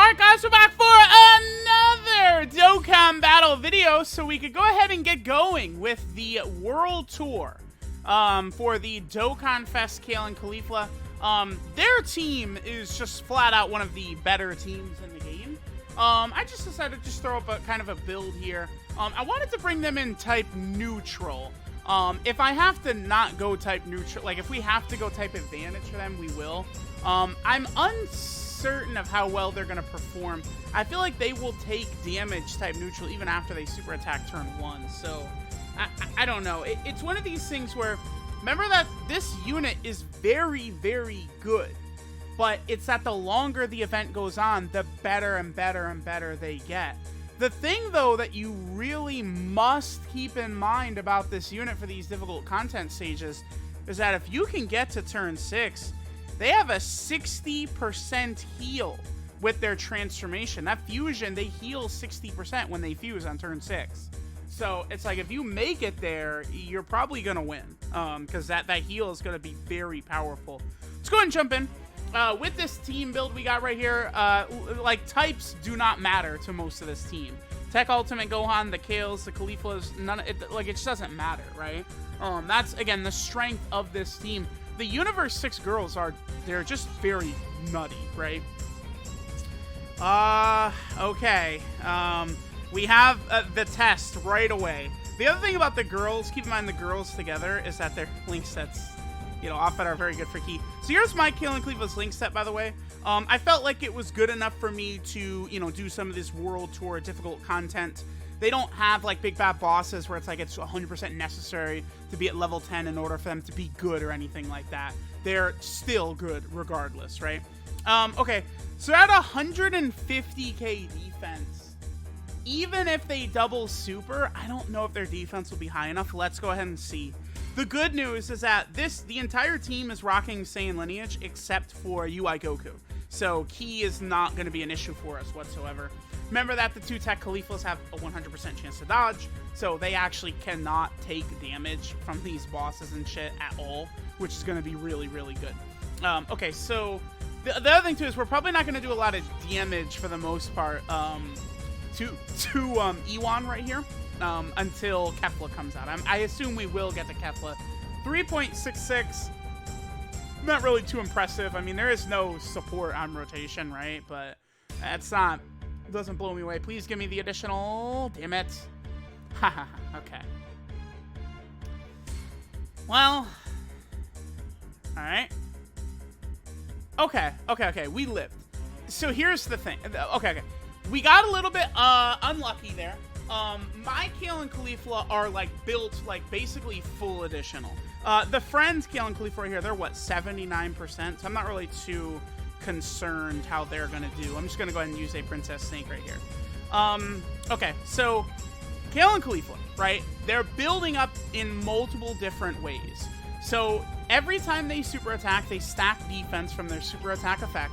Alright guys, we're back for another Dokkan battle video, so we could go ahead and get going with the World Tour for the Dokkan Fest Kale and KALIFLA. Their team is just flat out one of the better teams in the game. I just decided to just throw up a kind of a build here. I wanted to bring them in type neutral. If I have to not go type neutral, like if we have to go type advantage for them, we will. I'm uncertain of how well they're going to perform. I feel like they will take damage type neutral even after they super attack turn 1. So, I don't know. It's one of these things where, remember that this unit is very, very good. But it's that the longer the event goes on, the better and better and better they get. The thing, though, that you really must keep in mind about this unit for these difficult content stages is that if you can get to turn 6, they have a 60% heal with their transformation. That fusion, they heal 60% when they fuse on turn 6. So it's like if you make it there, you're probably going to win because that heal is going to be very powerful. Let's go ahead and jump in. With this team build we got right here, like types do not matter to most of this team. TEQ Ultimate Gohan, the Kales, the KALIFLAs, it just doesn't matter, right? That's again the strength of this team. The Universe 6 girls they're just very nutty, right? Okay. We have the test right away. The other thing about the girls, keep in mind the girls together, is that their link sets, often are very good for key. So here's my Kale and KALIFLA's link set, by the way. I felt like it was good enough for me to, do some of this World Tour difficult content. They don't have, like, big bad bosses where it's like it's 100% necessary to be at level 10 in order for them to be good or anything like that. They're still good regardless, right? Okay, so at 150k defense, even if they double super, I don't know if their defense will be high enough. Let's go ahead and see. The good news is that the entire team is rocking Saiyan lineage except for UI Goku. So Ki is not going to be an issue for us whatsoever. Remember that the two TEQ KALIFLAs have a 100% chance to dodge, so they actually cannot take damage from these bosses and shit at all, which is going to be really, really good. Okay, so the other thing too is we're probably not going to do a lot of damage for the most part to Ewan right here. Until KEFLA comes out. I assume we will get to KEFLA. 3.66, not really too impressive. I mean, there is no support on rotation, right? But that's not, doesn't blow me away. Please give me the additional, damn it. Haha, okay. Well, alright. Okay, we lived. So here's the thing. Okay. We got a little bit unlucky there. My Kale and KALIFLA are like built like basically full additional. The friends Kale and KALIFLA right here, they're what, 79%? So I'm not really too concerned how they're gonna do. I'm just gonna go ahead and use a Princess Snake right here. Okay, so Kale and KALIFLA, right? They're building up in multiple different ways. So every time they super attack, they stack defense from their super attack effect.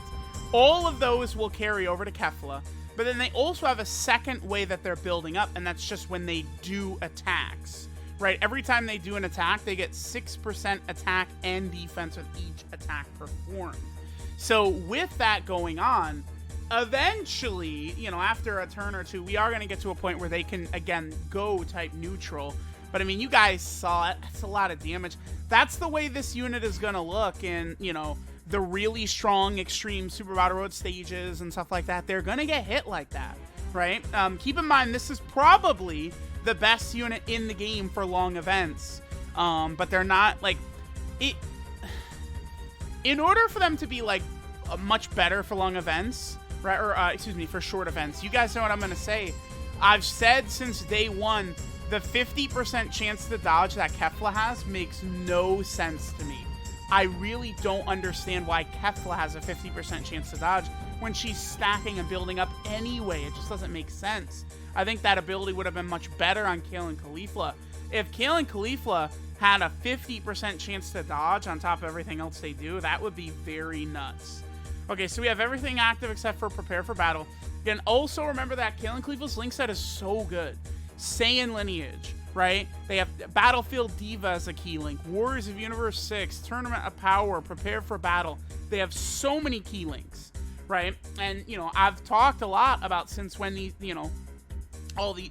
All of those will carry over to KEFLA. But then they also have a second way that they're building up, and that's just when they do attacks, right? Every time they do an attack, they get 6% attack and defense with each attack performed. So with that going on, eventually, after a turn or two, we are going to get to a point where they can, again, go type neutral. But, I mean, you guys saw it. That's a lot of damage. That's the way this unit is going to look in, the really strong extreme Super Battle Road stages and stuff like that. They're gonna get hit like that, right? Keep in mind, this is probably the best unit in the game for long events, but they're not like it. In order for them to be like much better for long events, right? Or excuse me, for short events. You guys know what I'm gonna say. I've said since day one, the 50% chance to dodge that KEFLA has makes no sense to me. I really don't understand why KEFLA has a 50% chance to dodge when she's stacking and building up anyway. It just doesn't make sense. I think that ability would have been much better on Kale and KALIFLA. If Kale and KALIFLA had a 50% chance to dodge on top of everything else they do, that would be very nuts. Okay, so we have everything active except for Prepare for Battle. Again, also remember that Kale and KALIFLA's link set is so good. Saiyan lineage, right? They have Battlefield Diva as a key link, Warriors of Universe 6, Tournament of Power, Prepare for Battle. They have so many key links, right? And, you know, I've talked a lot about since when these, you know, all the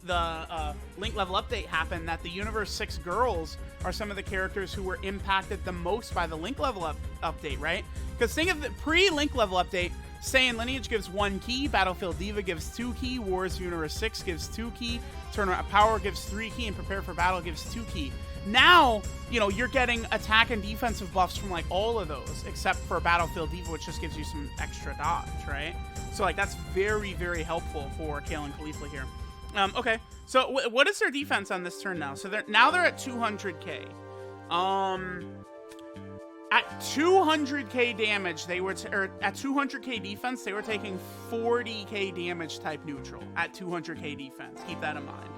link level update happened, that the Universe 6 girls are some of the characters who were impacted the most by the link level update, right? Because think of the pre-link level update, Saiyan Lineage gives 1 key, Battlefield Diva gives 2 key, Wars Universe 6 gives 2 key, Tournament of Power gives 3 key, and Prepare for Battle gives 2 key. Now, you know, you're getting attack and defensive buffs from, like, all of those, except for Battlefield Diva, which just gives you some extra dodge, right? So, like, that's very, very helpful for Kale and Caulifla here. Okay, so what is their defense on this turn now? So they're at 200k. At 200k damage, they were at 200k defense, they were taking 40k damage type neutral at 200k defense. Keep that in mind.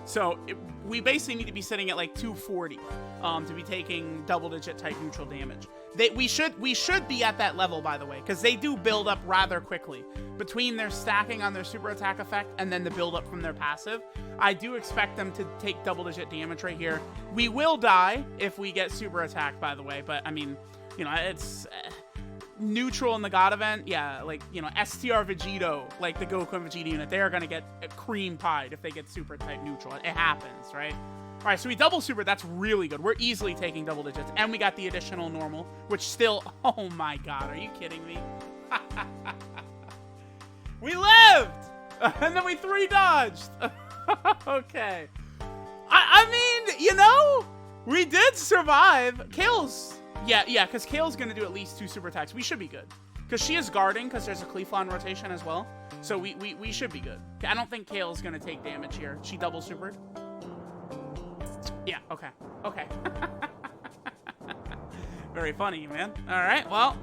So we basically need to be sitting at like 240 to be taking double-digit type neutral damage. We should be at that level, by the way, because they do build up rather quickly. Between their stacking on their super attack effect and then the build up from their passive, I do expect them to take double-digit damage right here. We will die if we get super attacked, by the way, but I mean, you know, it's neutral in the God event. Yeah, like, you know, STR Vegito, like the Goku and Vegeta unit, they're gonna get cream pied if they get super type neutral. It happens, right? All right, so we double super. That's really good. We're easily taking double digits, and we got the additional normal, which still, oh my god, are you kidding me? We lived, and then we 3 dodged. Okay, I mean, you know, we did survive. Kale's, yeah, because Kale's gonna do at least 2 super attacks. We should be good, because she is guarding, because there's a Caulifla on rotation as well, so we should be good. I don't think Kale's gonna take damage here. She double supered. Yeah, okay. Very funny, man. All right, well,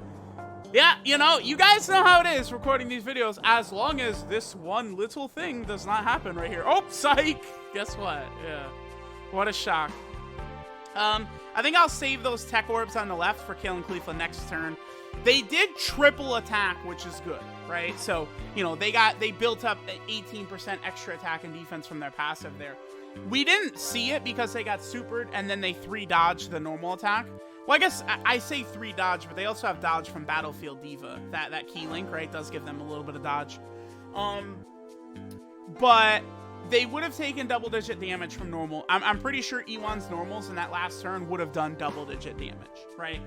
yeah, you know, you guys know how it is recording these videos, as long as this one little thing does not happen right here. Oh, psych! Guess what? Yeah. What a shock. I think I'll save those tech orbs on the left for Kale and Caulifla next turn. They did triple attack, which is good, right? So, you know, they built up 18% extra attack and defense from their passive there. We didn't see it because they got supered and then they 3 dodged the normal attack. Well, I guess I say 3 dodge, but they also have dodge from Battlefield Diva. That key link, right, does give them a little bit of dodge. But they would have taken double-digit damage from normal. I'm pretty sure Ewan's normals in that last turn would have done double-digit damage, right?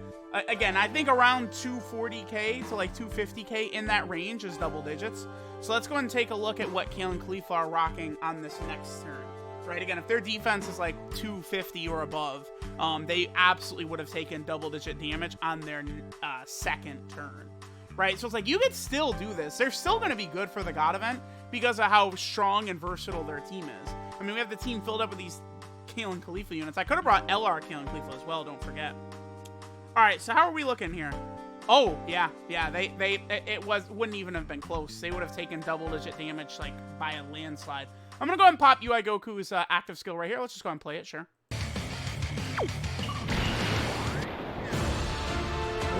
Again, I think around 240k to like 250k in that range is double digits. So let's go ahead and take a look at what Kale and Caulifla are rocking on this next turn. Right, again, if their defense is like 250 or above, they absolutely would have taken double-digit damage on their second turn. Right, so it's like, you could still do this. They're still going to be good for the God event because of how strong and versatile their team is. I mean, we have the team filled up with these Kale and Caulifla units. I could have brought LR Kale and Caulifla as well, don't forget. All right, so how are we looking here? Oh, yeah, wouldn't even have been close. They would have taken double-digit damage, like, by a landslide. I'm gonna go ahead and pop UI Goku's active skill right here. Let's just go ahead and play it, sure.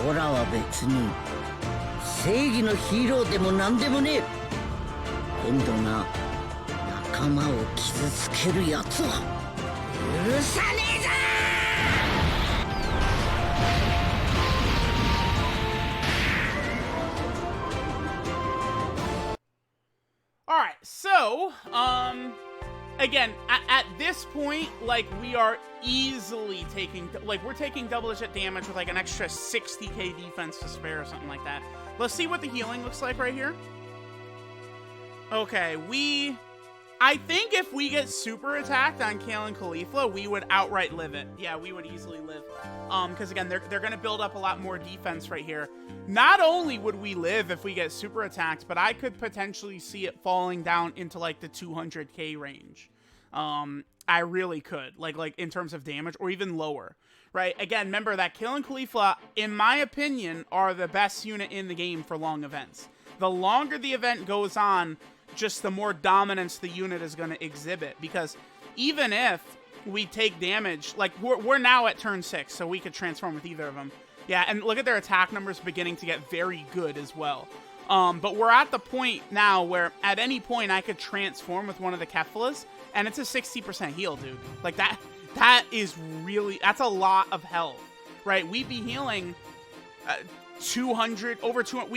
俺は別に正義のヒーローでもなんでもねえ。今度な仲間を傷つけるやつは許さねえぞ。 All right, so, again, at this point, like, we are easily taking, like, we're taking double-digit damage with, like, an extra 60k defense to spare or something like that. Let's see what the healing looks like right here. Okay, I think if we get super attacked on Kale and Caulifla, we would outright live it. Yeah, we would easily live. Because again, they're going to build up a lot more defense right here. Not only would we live if we get super attacked, but I could potentially see it falling down into like the 200k range. I really could, like in terms of damage, or even lower. Right? Again, remember that Kale and Caulifla, in my opinion, are the best unit in the game for long events. The longer the event goes on, just the more dominance the unit is going to exhibit, because even if we take damage, like we're now at turn 6, so we could transform with either of them. Yeah, and look at their attack numbers beginning to get very good as well. But we're at the point now where at any point I could transform with one of the KEFLAs, and it's a 60% heal, dude. Like that is really, that's a lot of health, right? We'd be healing 200, over 200,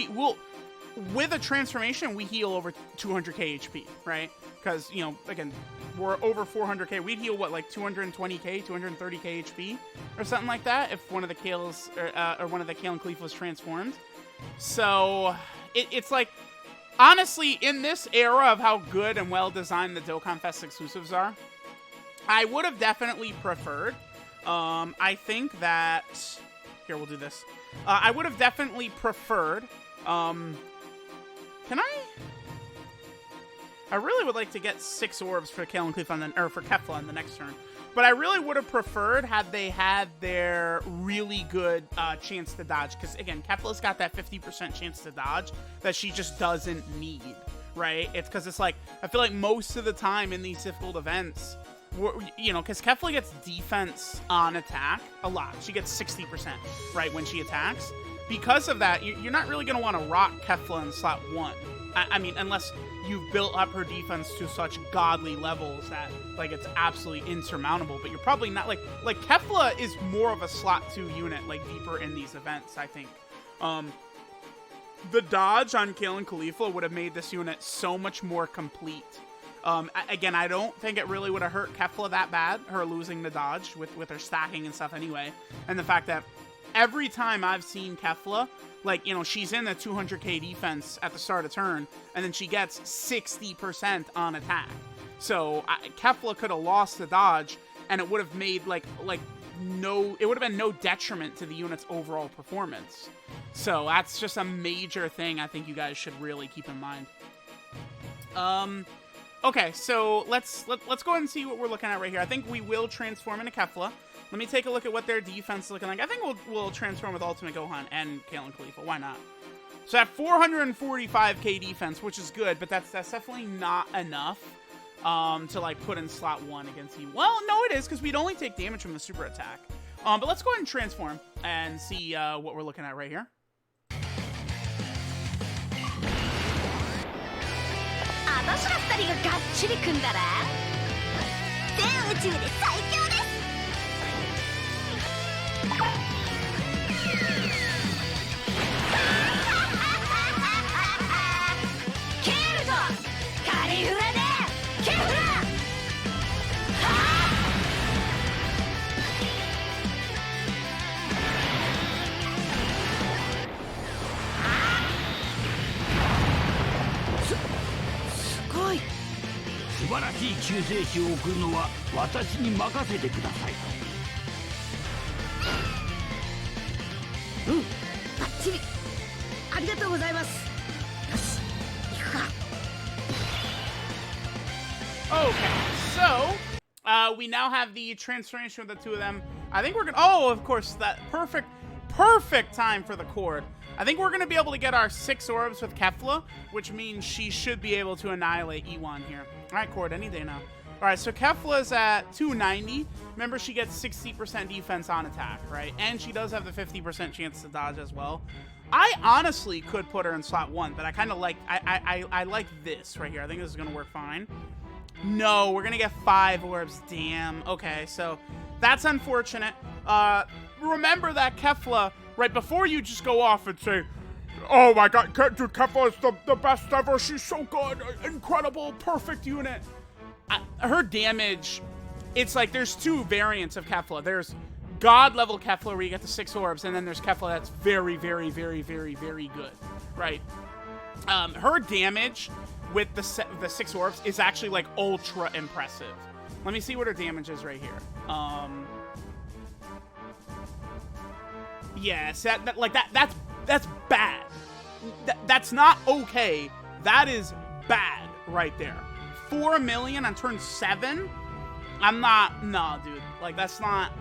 with a transformation, we heal over 200k HP, right? Because, you know, again, we're over 400k. We'd heal, what, like 220k, 230k HP? Or something like that if one of the Kales, or one of the Kale and Caulifla's transformed. So, it's like, honestly, in this era of how good and well-designed the Dokkan Fest exclusives are, I would have definitely preferred, I think that, here, we'll do this. I would have definitely preferred, can I really would like to get 6 orbs for Kale and Caulifla, or for KEFLA on the next turn. But I really would have preferred had they had their really good chance to dodge. Because, again, KEFLA's got that 50% chance to dodge that she just doesn't need, right? It's because it's like, I feel like most of the time in these difficult events, you know, because KEFLA gets defense on attack a lot. She gets 60%, right, when she attacks. Because of that, you're not really going to want to rock KEFLA in slot 1. I mean, unless you've built up her defense to such godly levels that, like, it's absolutely insurmountable. But you're probably not, like KEFLA is more of a slot 2 unit, like, deeper in these events, I think. The dodge on Kale and Caulifla would have made this unit so much more complete. Again, I don't think it really would have hurt KEFLA that bad, her losing the dodge with her stacking and stuff anyway. And the fact that every time I've seen KEFLA, like, you know, she's in the 200k defense at the start of turn, and then she gets 60% on attack. So KEFLA could have lost the dodge, and it would have made, it would have been no detriment to the unit's overall performance. So that's just a major thing I think you guys should really keep in mind. Okay, so let's go ahead and see what we're looking at right here. I think we will transform into KEFLA. Let me take a look at what their defense is looking like. I think we'll transform with Ultimate Gohan and Kale and Caulifla. Why not? So at 445k defense, which is good, but that's definitely not enough to, like, put in slot 1 against him. Well, no, it is, because we'd only take damage from the super attack. But let's go ahead and transform and see what we're looking at right here. Okay, so we now have the transformation with the two of them. I think we're gonna, oh, of course, that perfect time for the cord. I think we're gonna be able to get our 6 orbs with KEFLA, which means she should be able to annihilate Iwan here. All right, cord, any day now. All right, so KEFLA's at 290. Remember, she gets 60% defense on attack, right? And she does have the 50% chance to dodge as well. I honestly could put her in slot 1, but I kind of like, I like this right here. I think this is gonna work fine. No, we're gonna get 5 orbs. Damn. Okay, so that's unfortunate. Remember that KEFLA, right before you just go off and say, oh my god, dude, KEFLA is the best ever. She's so good. Incredible. Perfect unit. Her damage, it's like there's 2 variants of KEFLA. There's god level KEFLA where you get the 6 orbs, and then there's KEFLA that's very, very, very, very, very good, right? Her damage with the 6 orbs is actually, like, ultra impressive. Let me see what her damage is right here. Yes, that's bad. That's not okay. That is bad right there. 4 million on turn 7? No, dude. Like, that's not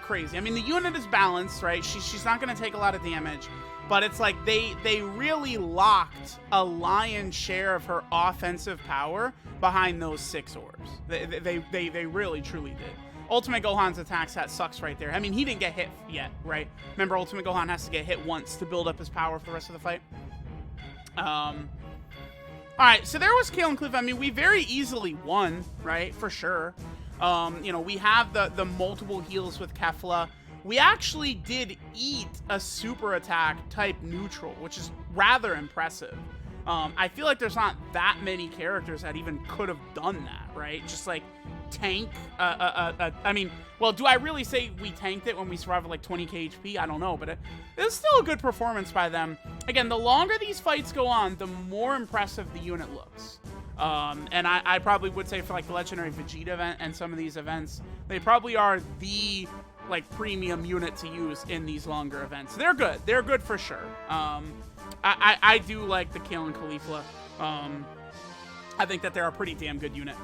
crazy. I mean, the unit is balanced, right? She's not going to take a lot of damage, but it's like they really locked a lion's share of her offensive power behind those 6 orbs. They really, truly did. Ultimate Gohan's attack stat sucks right there. I mean, he didn't get hit yet, right? Remember, Ultimate Gohan has to get hit once to build up his power for the rest of the fight. Alright, so there was Kale and Caulifla. I mean, we very easily won, right? For sure. You know, we have the multiple heals with KEFLA. we actually did eat a super attack type neutral, which is rather impressive. I feel like there's not that many characters that even could have done that, right? Just like tank, I mean, well, do I really say we tanked it when we survived at like 20k HP? I don't know, but it's still a good performance by them. Again, the longer these fights go on, the more impressive the unit looks. And I probably would say for like the Legendary Vegeta event and some of these events, they probably are the like premium unit to use in these longer events. They're good. They're good for sure. I do like the Kale and Caulifla. I think that they're a pretty damn good unit.